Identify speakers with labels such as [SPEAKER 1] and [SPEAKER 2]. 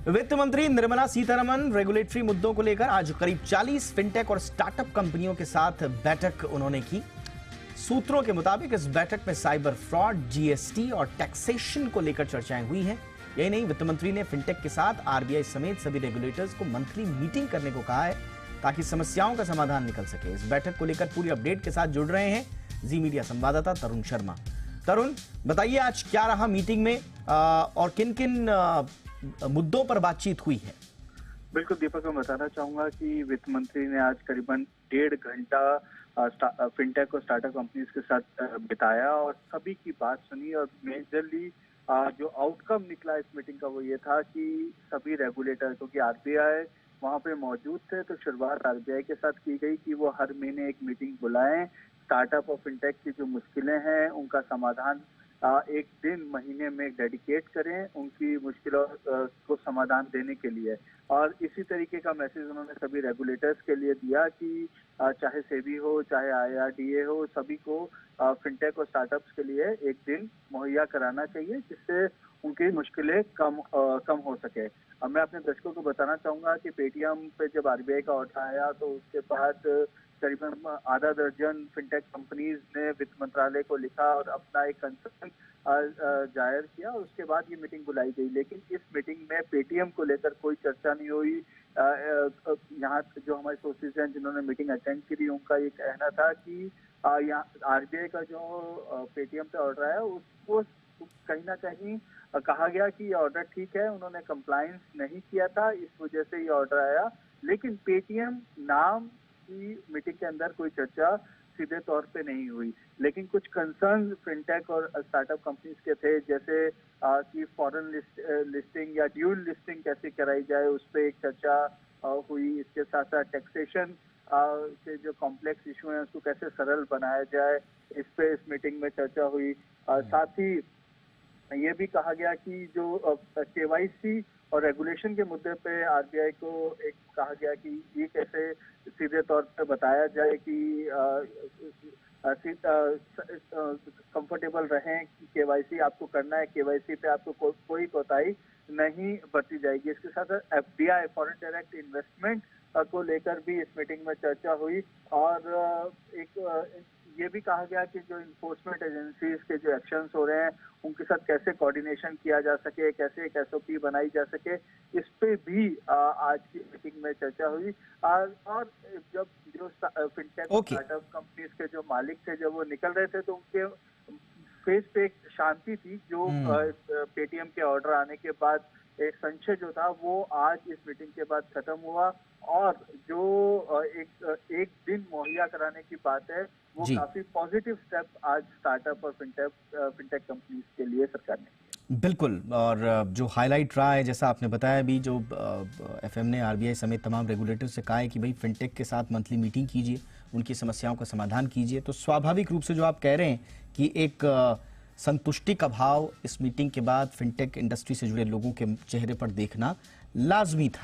[SPEAKER 1] वित्त मंत्री निर्मला सीतारमण रेगुलेटरी मुद्दों को लेकर आज करीब 40 फिनटेक और स्टार्टअप कंपनियों के साथ बैठक उन्होंने की। सूत्रों के मुताबिक इस बैठक में साइबर फ्रॉड, जीएसटी और टैक्सेशन को लेकर चर्चाएं हुई हैं। यही नहीं, वित्त मंत्री ने फिनटेक के साथ आरबीआई समेत सभी रेगुलेटर्स को मंथली मीटिंग करने को कहा है ताकि समस्याओं का समाधान निकल सके। इस बैठक को लेकर पूरी अपडेट के साथ जुड़ रहे हैं जी मीडिया संवाददाता तरुण शर्मा। तरुण, बताइए आज क्या रहा मीटिंग में और किन किन मुद्दों पर बातचीत हुई है?
[SPEAKER 2] बिल्कुल दीपक, मैं बताना चाहूंगा कि वित्त मंत्री ने आज करीबन 1.5 घंटा फिनटेक और स्टार्टअप कंपनीज के साथ बिताया और सभी की बात सुनी। और मेजरली जो आउटकम निकला इस मीटिंग का वो ये था कि सभी रेगुलेटर, क्योंकि आरबीआई वहां पे मौजूद थे, तो शुरुआत आरबीआई के साथ की गई कि वो हर महीने एक मीटिंग बुलाएं, स्टार्टअप और फिनटेक की जो मुश्किलें हैं उनका समाधान एक दिन महीने में डेडिकेट करें, उनकी मुश्किलों को समाधान देने के लिए। और इसी तरीके का मैसेज उन्होंने सभी रेगुलेटर्स के लिए दिया कि चाहे सेबी हो, चाहे आईआरडीए हो, सभी को फिनटेक और स्टार्टअप्स के लिए एक दिन मुहैया कराना चाहिए जिससे उनकी मुश्किलें कम हो सके। अब मैं अपने दर्शकों को बताना चाहूंगा कि पेटीएम पे जब आरबीआई का ऑर्डर आया तो उसके बाद करीबन आधा दर्जन फिनटेक कंपनीज ने वित्त मंत्रालय को लिखा और अपना एक कंसर्न जाहिर किया और उसके बाद ये मीटिंग बुलाई गई। लेकिन इस मीटिंग में पेटीएम को लेकर कोई चर्चा नहीं हुई। यहाँ जो हमारे सोर्सेज हैं जिन्होंने मीटिंग अटेंड की थी, उनका ये कहना था कि यहाँ आरबीआई का जो पेटीएम पे ऑर्डर आया उसको कहीं ना कहीं कहा गया कि ये ऑर्डर ठीक है, उन्होंने कंप्लायंस नहीं किया था, इस वजह से ये ऑर्डर आया। लेकिन पेटीएम नाम की मीटिंग के अंदर कोई चर्चा सीधे तौर पे नहीं हुई। लेकिन कुछ कंसर्न फिनटेक और स्टार्टअप कंपनीज के थे, जैसे कि फॉरेन लिस्टिंग या ड्यूल लिस्टिंग कैसे कराई जाए, उस पर एक चर्चा हुई। इसके साथ साथ टैक्सेशन के जो कॉम्प्लेक्स इशू हैं उसको कैसे सरल बनाया जाए, इस पे इस मीटिंग में चर्चा हुई। साथ ही ये भी कहा गया कि जो केवाईसी और रेगुलेशन के मुद्दे पे आरबीआई को एक कहा गया कि ये कैसे सीधे तौर पे बताया जाए कि कंफर्टेबल रहें कि केवाईसी आपको करना है, केवाईसी पे आपको कोई कोताही नहीं बरती जाएगी। इसके साथ साथ एफडीआई, फॉरेन डायरेक्ट इन्वेस्टमेंट को लेकर भी इस मीटिंग में चर्चा हुई। और एक ये भी कहा गया कि जो इन्फोर्समेंट एजेंसीज के जो एक्शंस हो रहे हैं उनके साथ कैसे कोऑर्डिनेशन किया जा सके, कैसे एक एसओपी बनाई जा सके, इस पे भी आज की मीटिंग में चर्चा हुई। और जब जो फिनटेक स्टार्टअप कंपनीज के जो मालिक थे जब वो निकल रहे थे तो उनके फेस पे एक शांति थी। जो पेटीएम के ऑर्डर आने के बाद एक संशय जो था वो आज इस मीटिंग के बाद खत्म हुआ। और जो एक दिन मुहैया कराने की बात है वो काफी पॉजिटिव स्टेप आज स्टार्टअप और फिनटेक कंपनीज के लिए सरकार ने।
[SPEAKER 1] बिल्कुल, और जो हाईलाइट रहा है जैसा आपने बताया भी, जो एफएम ने आरबीआई समेत तमाम रेगुलेटर से कहा है कि भाई फिनटेक के साथ मंथली मीटिंग कीजिए, उनकी समस्याओं का समाधान कीजिए। तो स्वाभाविक रूप से जो आप कह रहे हैं कि एक संतुष्टि का भाव इस मीटिंग के बाद फिनटेक इंडस्ट्री से जुड़े लोगों के चेहरे पर देखना लाजमी था।